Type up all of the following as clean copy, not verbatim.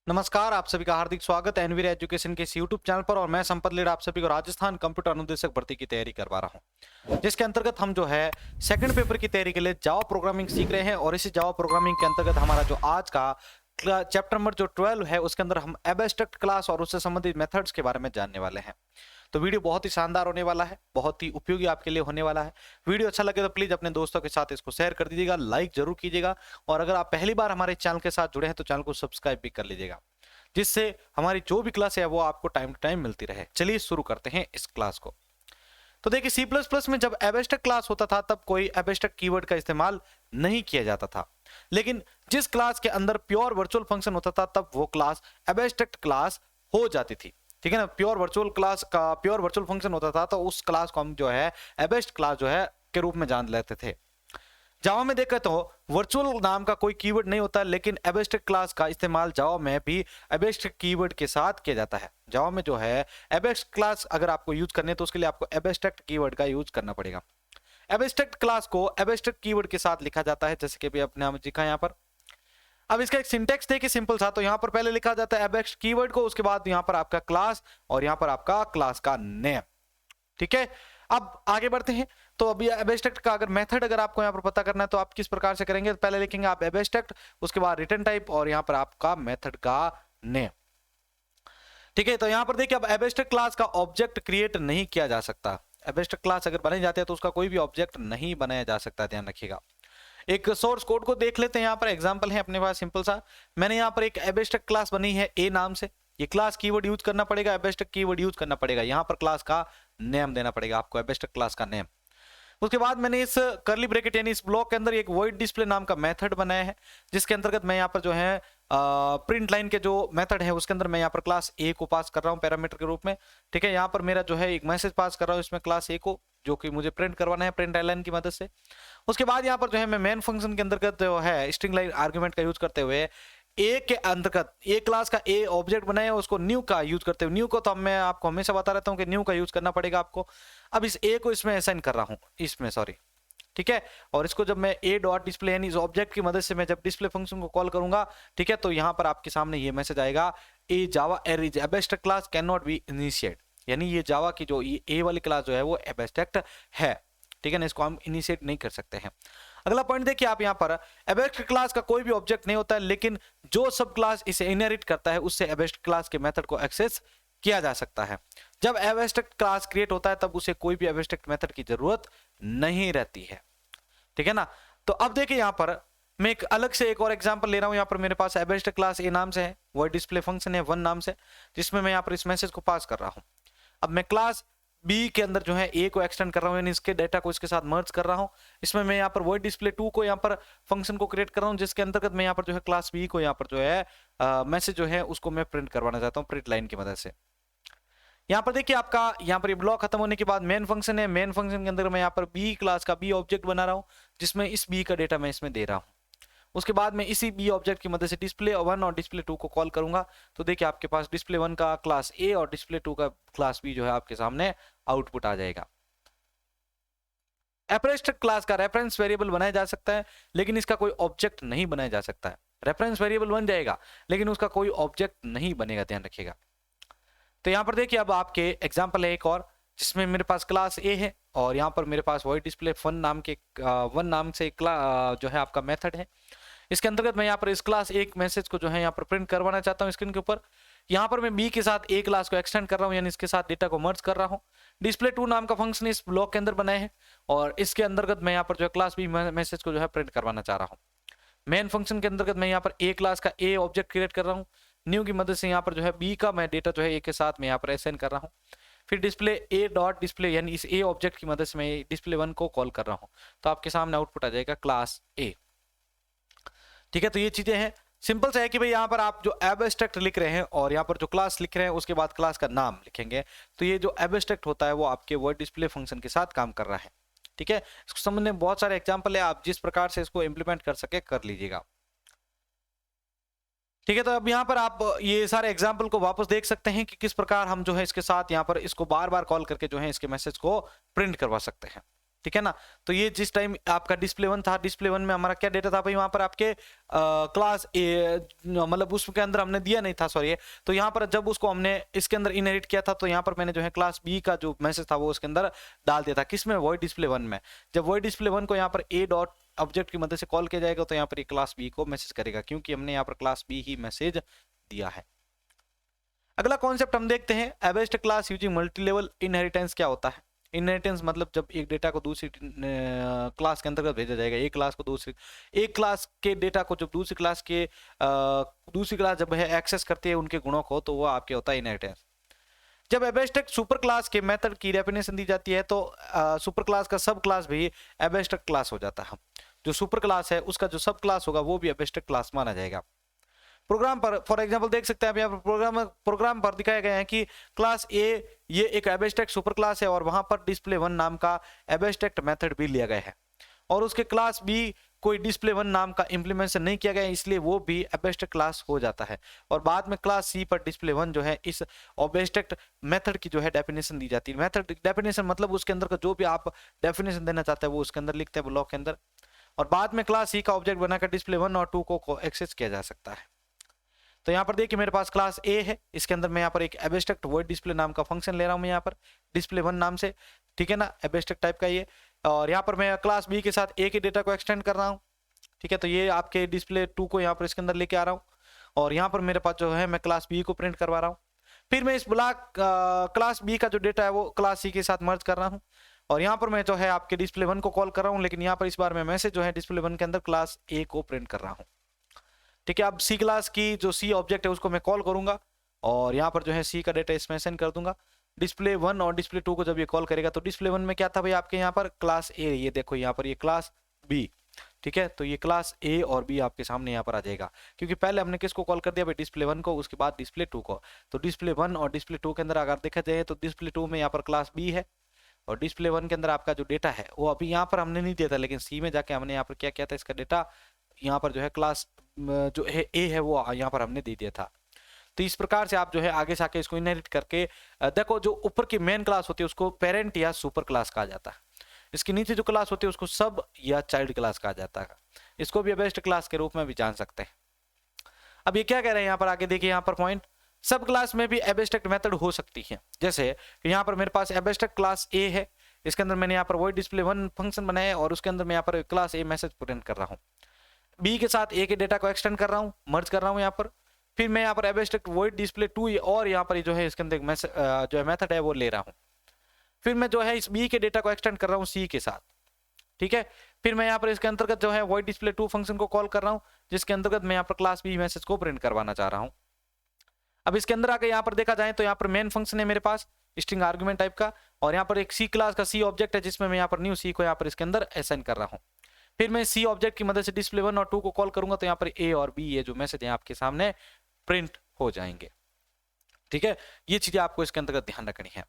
नमस्कार, आप सभी का हार्दिक स्वागत है एनवीआर एजुकेशन के इस यूट्यूब चैनल पर। और मैं संपत लीड आप सभी को राजस्थान कंप्यूटर अनुदेशक भर्ती की तैयारी करवा रहा हूं, जिसके अंतर्गत हम जो है सेकंड पेपर की तैयारी के लिए जावा प्रोग्रामिंग सीख रहे हैं। और इसी जावा प्रोग्रामिंग के अंतर्गत हमारा जो आज का चैप्टर नंबर जो 12 है, उसके अंदर हम एब्स्ट्रैक्ट क्लास और उससे संबंधित मेथड्स के बारे में जानने वाले हैं। तो वीडियो बहुत ही शानदार होने वाला है, बहुत ही उपयोगी आपके लिए होने वाला है। वीडियो अच्छा लगे तो प्लीज अपने दोस्तों के साथ इसको शेयर कर दीजिएगा, लाइक जरूर कीजिएगा। और अगर आप पहली बार हमारे चैनल के साथ जुड़े हैं तो चैनल को सब्सक्राइब भी कर लीजिएगा, जिससे हमारी जो भी क्लास है वो आपको टाइम टू टाइम मिलती रहे। चलिए शुरू करते हैं इस क्लास को। तो देखिए, सी प्लस प्लस में जब एब्स्ट्रैक्ट क्लास होता था तब कोई एब्स्ट्रैक्ट कीवर्ड का इस्तेमाल नहीं किया जाता था। लेकिन जिस क्लास के अंदर प्योर वर्चुअल फंक्शन होता था तब वो क्लास एब्स्ट्रैक्ट क्लास हो जाती थी। ठीक है ना, प्योर वर्चुअल फंक्शन होता था तो उस क्लास को हम जो है एब्स्ट्रैक्ट क्लास जो है के रूप में जान लेते थे। जावा में देखें तो वर्चुअल नाम का कोई कीवर्ड नहीं होता, लेकिन एब्स्ट्रैक्ट क्लास का इस्तेमाल जावा में भी एब्स्ट्रैक्ट कीवर्ड के साथ किया जाता है। जावा में जो है एब्स्ट्रैक्ट क्लास अगर आपको यूज करने है तो उसके लिए आपको एब्स्ट्रैक्ट कीवर्ड का यूज करना पड़ेगा। एब्स्ट्रैक्ट क्लास को एब्स्ट्रैक्ट कीवर्ड के साथ लिखा जाता है, जैसे कि भी अपने नाम लिखा है यहाँ पर। अब इसका एक सिंटेक्स देखिए सिंपल सा। तो यहाँ पर पहले लिखा जाता है एब्स्ट्रैक्ट कीवर्ड को, उसके बाद यहाँ पर आपका क्लास और यहाँ पर आपका क्लास का नेम। ठीक है, अब आगे बढ़ते हैं। तो अभी एब्स्ट्रैक्ट का अगर मेथड अगर आपको यहाँ पर पता करना है तो आप किस प्रकार से करेंगे, पहले लिखेंगे आप एब्स्ट्रैक्ट, उसके बाद रिटर्न टाइप और यहाँ पर आपका मेथड का नेम। ठीक है, तो यहाँ पर देखिए अब एब्स्ट्रैक्ट क्लास का ऑब्जेक्ट क्रिएट नहीं किया जा सकता। एब्स्ट्रैक्ट क्लास अगर बनाई जाती है तो उसका कोई भी ऑब्जेक्ट नहीं बनाया जा सकता, ध्यान रखिएगा। एक सोर्स कोड को देख लेते हैं। यहाँ पर एग्जांपल है अपने पास सिंपल सा। मैंने यहाँ पर एक एब्स्ट्रैक्ट क्लास बनी है ए नाम से। ये क्लास कीवर्ड यूज करना पड़ेगा, एब्स्ट्रैक्ट कीवर्ड यूज करना पड़ेगा। यहाँ पर क्लास का नेम देना पड़ेगा आपको, एब्स्ट्रैक्ट क्लास का नेम। उसके बाद मैंने इस कर्ली ब्रैकेट यानी इस ब्लॉक के अंदर एक वॉइड डिस्प्ले नाम का मेथड बनाया है, जिसके अंतर्गत मैं यहाँ पर जो है प्रिंट लाइन के जो मेथड है उसके अंदर मैं यहाँ पर क्लास ए को पास कर रहा हूँ पैरामीटर के रूप में। ठीक है, यहाँ पर मेरा जो है एक मैसेज पास कर रहा हूँ इसमें क्लास ए को, जो कि मुझे प्रिंट करवाना है प्रिंट लाइन की मदद से। उसके बाद यहाँ पर जो है मैं मेन फंक्शन के अंतर्गत जो है स्ट्रिंग लाइन आर्गुमेंट का यूज करते हुए ए के अंतर्गत ए क्लास का ए ऑब्जेक्ट बनाया, उसको न्यू का यूज करते हुए, न्यू को तो मैं आपको हमेशा बता रहता हूँ कि न्यू का यूज करना पड़ेगा आपको। अब इस ए को इसमें असाइन कर रहा हूँ इसमें, सॉरी। ठीक है, और इसको जब मैं ए डॉट डिस्प्ले यानी इस ऑब्जेक्ट की मदद से मैं जब डिस्प्ले फंक्शन को कॉल करूंगा, ठीक है, तो यहाँ पर आपके सामने ये मैसेज आएगा, ए जावा एरिज abstract class can not be initiate. यानी ये जावा की जो ए वाली क्लास जो है वो एब्स्ट्रैक्ट है। ठीक है ना, इसको हम इनिशिएट नहीं कर सकते हैं। अगला पॉइंट देखिए आप, यहाँ पर एब्स्ट्रैक्ट क्लास का कोई भी ऑब्जेक्ट नहीं होता है, लेकिन जो सब क्लास इसे इनहेरिट करता है उससे एब्स्ट्रैक्ट क्लास के मेथड को एक्सेस किया जा सकता है। जब एब्स्ट्रैक्ट क्लास क्रिएट होता है तब उसे कोई भी एब्स्ट्रैक्ट मेथड की जरूरत नहीं रहती है। ठीक है ना, तो अब देखिए यहाँ पर मैं एक अलग से एक और एग्जांपल ले रहा हूं। यहाँ पर मेरे पास एब्स्ट्रैक्ट क्लास ए नाम से है, वो डिस्प्ले फंक्शन है वन नाम से, जिसमें मैं यहाँ पर इस मैसेज को पास कर रहा हूं। अब मैं क्लास बी के अंदर जो है ए को एक्सटेंड कर रहा हूं, यानी इसके डेटा को इसके साथ मर्ज कर रहा हूं। इसमें मैं यहाँ पर वॉइड डिस्प्ले टू को यहाँ पर फंक्शन को क्रिएट कर रहा हूँ, जिसके अंतर्गत मैं यहाँ पर जो है क्लास बी को यहाँ पर जो है मैसेज जो है उसको मैं प्रिंट करवाना चाहता हूँ प्रिंट लाइन की मदद से। यहाँ पर देखिए आपका यहाँ पर ये ब्लॉक खत्म होने के बाद मेन फंक्शन है, मेन फंक्शन के अंदर मैं यहाँ पर बी क्लास का बी ऑब्जेक्ट बना रहा हूँ, जिसमें इस बी का डेटा मैं इसमें दे रहा हूँ। उसके बाद मैं इसी बी ऑब्जेक्ट की मदद से डिस्प्ले वन और डिस्प्ले टू को कॉल करूंगा। तो देखिए आपके पास डिस्प्ले वन का क्लास ए और डिस्प्ले टू का क्लास बी जो है आपके सामने आउटपुट आ जाएगा। एब्स्ट्रैक्ट क्लास का रेफरेंस वेरिएबल बनाया जा सकता है, लेकिन इसका कोई ऑब्जेक्ट नहीं बनाया जा सकता है। रेफरेंस वेरिएबल बन जाएगा लेकिन उसका कोई ऑब्जेक्ट नहीं बनेगा, ध्यान रखिएगा। तो यहाँ पर देखिए अब आपके एग्जाम्पल है एक और, जिसमें मेरे पास क्लास ए है और यहाँ पर मेरे पास वॉइड डिस्प्ले वन नाम से जो है आपका मेथड है। इसके अंतर्गत मैं यहाँ पर इस क्लास एक मैसेज को जो है यहाँ पर प्रिंट करवाना चाहता हूँ स्क्रीन के ऊपर। यहाँ पर मैं बी के साथ ए क्लास को एक्सटेंड कर रहा हूँ, यानी इसके साथ डेटा को मर्ज कर रहा हूँ। डिस्प्ले टू नाम का फंक्शन इस ब्लॉक के अंदर बनाए हैं और इसके अंतर्गत मैं यहाँ पर जो है क्लास बी मैसेज को जो है प्रिंट करवाना चाह रहा हूँ। मेन फंक्शन के अंतर्गत मैं यहाँ पर ए क्लास का ए ऑब्जेक्ट क्रिएट कर रहा हूँ, न्यू की मदद से यहाँ पर जो है बी का मैं डेटा जो है ए के साथ मैं यहाँ पर असाइन कर रहा हूँ। फिर डिस्प्ले ए डॉट डिस्प्ले यानी इस ए ऑब्जेक्ट की मदद से मैं डिस्प्ले वन को कॉल कर रहा हूँ, तो आपके सामने आउटपुट आ जाएगा क्लास ए। ठीक है, तो ये चीजें हैं, सिंपल से है कि भाई यहाँ पर आप जो एब्स्ट्रैक्ट लिख रहे हैं और यहाँ पर जो क्लास लिख रहे हैं उसके बाद क्लास का नाम लिखेंगे, तो ये जो एब्स्ट्रैक्ट होता है वो आपके वर्ड डिस्प्ले फंक्शन के साथ काम कर रहा है। ठीक है, इसको समझने में बहुत सारे एग्जाम्पल है, आप जिस प्रकार से इसको इंप्लीमेंट कर सके कर लीजिएगा। ठीक है, तो अब यहाँ पर आप ये सारे एग्जाम्पल को वापस देख सकते हैं कि किस प्रकार हम जो है इसके साथ यहाँ पर इसको बार बार कॉल करके जो है इसके मैसेज को प्रिंट करवा सकते हैं। ठीक है ना। तो ये जिस टाइम आपका डिस्प्ले 1 था, डिस्प्ले 1 में हमारा क्या डेटा था भाई, वहां पर आपके क्लास ए, मतलब उसके अंदर हमने दिया नहीं था, सॉरी। तो यहाँ पर जब उसको हमने इसके अंदर इनहेरिट किया था, तो यहाँ पर मैंने जो है क्लास बी का जो मैसेज था वो उसके अंदर डाल दिया था, किसमें, वॉइड डिस्प्ले 1 में। जब वॉइड डिस्प्ले 1 को यहाँ पर ए डॉट ऑब्जेक्ट की मदद से कॉल किया जाएगा, तो यहाँ पर ये क्लास बी को मैसेज करेगा, क्योंकि हमने यहाँ पर क्लास बी ही मैसेज दिया है। अगला कॉन्सेप्ट हम देखते हैं, abstract class using multi level inheritance क्या होता है। इनहेरिटेंस मतलब जब एक डेटा को दूसरी क्लास के अंतर्गत भेजा जाएगा, एक क्लास को दूसरी, एक क्लास के डेटा को जब दूसरी क्लास के दूसरी क्लास जब है एक्सेस करती है उनके गुणों को, तो वो आपके होता है इनहेरिटेंस। जब एबेस्ट्रैक्ट सुपर क्लास के मेथड की डेफिनेशन दी जाती है, तो सुपर क्लास का सब क्लास भी एबेस्ट्रैक्ट क्लास हो जाता है। जो सुपर क्लास है उसका जो सब क्लास होगा वो भी एबेस्ट्रैक्ट क्लास माना जाएगा। प्रोग्राम पर फॉर एग्जांपल देख सकते हैं आप यहाँ पर प्रोग्राम पर दिखाया गया है कि क्लास ए ये एक एबेस्ट्रैक्ट सुपर क्लास है, और वहां पर डिस्प्ले 1 नाम का एबेस्ट्रैक्ट मेथड भी लिया गया है, और उसके क्लास बी कोई डिस्प्ले 1 नाम का इंप्लीमेंटेशन नहीं किया गया, इसलिए वो भी एबेस्ट्रैक्ट क्लास हो जाता है। और बाद में क्लास सी पर डिस्प्ले 1 जो है इस एबेस्ट्रैक्ट मेथड की जो है डेफिनेशन दी जाती है। मेथड डेफिनेशन मतलब उसके अंदर का जो भी आप डेफिनेशन देना चाहते हैं वो उसके अंदर लिखते हैं ब्लॉक के अंदर, और बाद में क्लास सी का ऑब्जेक्ट बनाकर डिस्प्ले 1 और 2 को एक्सेस किया जा सकता है। तो यहाँ पर देखिए मेरे पास क्लास ए है, इसके अंदर मैं यहाँ पर एक एबेस्ट्रैक्ट वॉइड डिस्प्ले नाम का फंक्शन ले रहा हूँ मैं यहाँ पर डिस्प्ले 1 नाम से, ठीक है ना, एबेस्ट्रैक्ट टाइप का ये। और यहाँ पर मैं क्लास बी के साथ ए के डेटा को एक्सटेंड कर रहा हूँ, ठीक है। तो ये आपके डिस्प्ले 2 को यहाँ पर इसके अंदर लेके आ रहा हूँ, और यहाँ पर मेरे पास जो है मैं क्लास बी को प्रिंट करवा रहा हूँ। फिर मैं इस ब्लॉक क्लास बी का जो डेटा है वो क्लास सी के साथ मर्ज कर रहा हूँ, और यहाँ पर मैं जो है आपके डिस्प्ले 1 को कॉल कर रहा हूँ, लेकिन यहाँ पर इस बार मैं मैसेज जो है डिस्प्ले 1 के अंदर क्लास ए को प्रिंट कर रहा हूँ, ठीक है। अब सी क्लास की जो सी ऑब्जेक्ट है उसको मैं कॉल करूंगा, और यहाँ पर जो है सी का डेटा इसमें सेंड कर दूंगा। डिस्प्ले 1 और डिस्प्ले 2 को जब ये कॉल करेगा, तो डिस्प्ले 1 में क्या था भाई आपके यहाँ पर क्लास ए, ये देखो यहाँ पर ये क्लास बी, ठीक है। तो ये क्लास ए और बी आपके सामने यहाँ पर आ जाएगा, क्योंकि पहले हमने किसको कॉल कर दिया भाई, डिस्प्ले 1 को, उसके बाद डिस्प्ले 2 को। तो डिस्प्ले 1 और डिस्प्ले 2 के अंदर अगर देखा जाए तो डिस्प्ले 2 में यहाँ पर क्लास बी है, और डिस्प्ले 1 के अंदर आपका जो डेटा है वो अभी यहाँ पर हमने नहीं दिया था, लेकिन सी में जाके हमने यहाँ पर क्या किया था, इसका डेटा यहाँ पर जो है क्लास जो है ए है वो यहाँ पर हमने दे दिया था। तो इस प्रकार से आप जो है आगे से आके इसको इनहेरिट करके देखो, जो ऊपर की मेन क्लास होती है उसको पेरेंट या सुपर क्लास कहा जाता है, इसके नीचे जो क्लास होती है उसको सब या चाइल्ड क्लास कहा जाता है, इसको भी बेस्ट क्लास के रूप में भी जान सकते हैं। अब ये क्या कह रहे हैं यहाँ पर आगे देखिए, यहाँ पर पॉइंट, सब क्लास में भी एबस्ट्रैक्ट मेथड हो सकती है। जैसे यहाँ पर मेरे पास एबस्ट्रैक्ट क्लास ए है, इसके अंदर मैंने यहाँ पर वॉइड डिस्प्ले 1 फंक्शन बनाया है, और उसके अंदर मैं यहाँ पर क्लास ए मैसेज प्रिंट कर रहा हूँ। बी के साथ ए के डेटा को एक्सटेंड कर रहा हूँ, मर्ज कर रहा हूँ यहाँ पर। फिर मैं यहाँ पर एबस्ट्रैक्ट वॉइड डिस्प्ले 2 और यहाँ पर जो है इसके अंदर मैसेज जो है मेथड है वो ले रहा हूँ। फिर मैं जो है इस बी के डेटा को एक्सटेंड कर रहा हूँ सी के साथ, ठीक है। फिर मैं यहाँ पर इसके अंतर्गत जो है वॉइड डिस्प्ले 2 फंक्शन को कॉल कर रहा हूँ, जिसके अंतर्गत मैं यहाँ पर क्लास बी मैसेज को प्रिंट करवाना चाह रहा हूँ। अब इसके अंदर आके यहाँ पर देखा जाए तो यहाँ पर मेन फंक्शन है मेरे पास स्ट्रिंग आर्गुमेंट टाइप का, और यहाँ पर एक सी क्लास का सी ऑब्जेक्ट है, जिसमें मैं यहाँ पर न्यू सी को यहाँ पर इसके अंदर असाइन कर रहा हूँ। फिर मैं सी ऑब्जेक्ट की मदद से डिस्प्ले 1 और 2 को कॉल करूंगा, तो यहाँ पर ए और बी ये जो मैसेज है आपके सामने प्रिंट हो जाएंगे, ठीक है। ये चीजें आपको इसके अंतर्गत ध्यान रखनी है।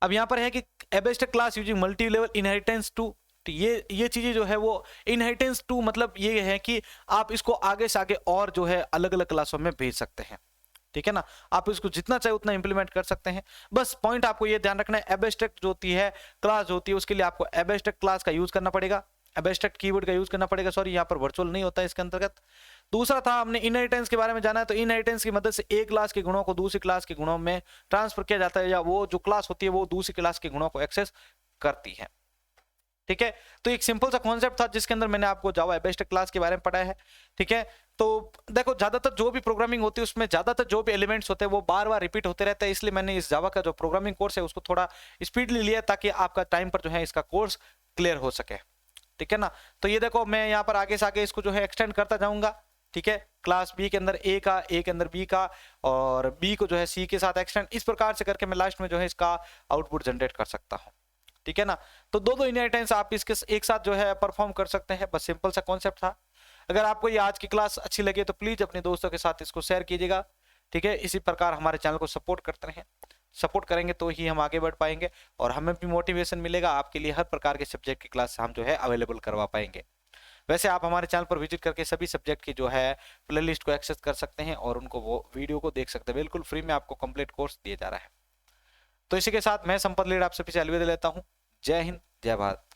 अब यहाँ पर है कि abstract class using multi level inheritance two, तो ये चीजें जो है वो इनहेरिटेंस टू मतलब ये है कि आप इसको आगे से आगे और जो है अलग अलग क्लासों में भेज सकते हैं, ठीक है ना। आप इसको जितना चाहे उतना इंप्लीमेंट कर सकते हैं। बस पॉइंट आपको ये ध्यान रखना है, एबस्ट्रैक्ट जो होती है क्लास जो होती है उसके लिए आपको एबस्ट्रैक्ट क्लास का यूज करना पड़ेगा, एबस्ट्रैक्ट कीवर्ड का यूज करना पड़ेगा, सॉरी यहाँ पर वर्चुअल नहीं होता है इसके अंतर्गत। दूसरा था हमने इनहेरिटेंस के बारे में जाना है, तो इनहेरिटेंस की मदद से एक क्लास के गुणों को दूसरी क्लास के गुणों में ट्रांसफर किया जाता है, या वो जो क्लास होती है वो दूसरी क्लास के गुणों को एक्सेस करती है, ठीक है। तो एक सिंपल सा कॉन्सेप्ट था जिसके अंदर मैंने आपको जावा एबस्ट्रैक्ट क्लास के बारे में पढ़ाया है, ठीक है। तो देखो ज्यादातर जो भी प्रोग्रामिंग होती है उसमें ज्यादातर जो भी एलिमेंट्स होते हैं वो बार बार रिपीट होते रहते हैं, इसलिए मैंने इस जावा का जो प्रोग्रामिंग कोर्स है उसको थोड़ा स्पीडली लिया ताकि आपका टाइम पर जो है इसका कोर्स क्लियर हो सके, ठीक है ना। तो ये देखो मैं यहाँ पर आगे से आगे इसको जो है एक्सटेंड करता जाऊंगा, ठीक है। क्लास बी के अंदर ए का, ए के अंदर बी का, और बी को जो है सी के साथ एक्सटेंड, इस प्रकार से करके मैं लास्ट में जो है इसका आउटपुट जनरेट कर सकता हूँ, ठीक है ना। तो दो इनहेरिटेंस आप इसके एक साथ जो है परफॉर्म कर सकते हैं। बस सिंपल सा कॉन्सेप्ट था। अगर आपको ये आज की क्लास अच्छी लगे तो प्लीज अपने दोस्तों के साथ इसको शेयर कीजिएगा, ठीक है। इसी प्रकार हमारे चैनल को सपोर्ट करते रहें, सपोर्ट करेंगे तो ही हम आगे बढ़ पाएंगे, और हमें भी मोटिवेशन मिलेगा, आपके लिए हर प्रकार के सब्जेक्ट की क्लास हम जो है अवेलेबल करवा पाएंगे। वैसे आप हमारे चैनल पर विजिट करके सभी सब्जेक्ट की जो है प्लेलिस्ट को एक्सेस कर सकते हैं, और उनको वो वीडियो को देख सकते हैं, बिल्कुल फ्री में आपको कंप्लीट कोर्स दिया जा रहा है। तो इसी के साथ मैं संपत लीड आप सभी से अलविदा लेता हूँ। जय हिंद। जय भारत।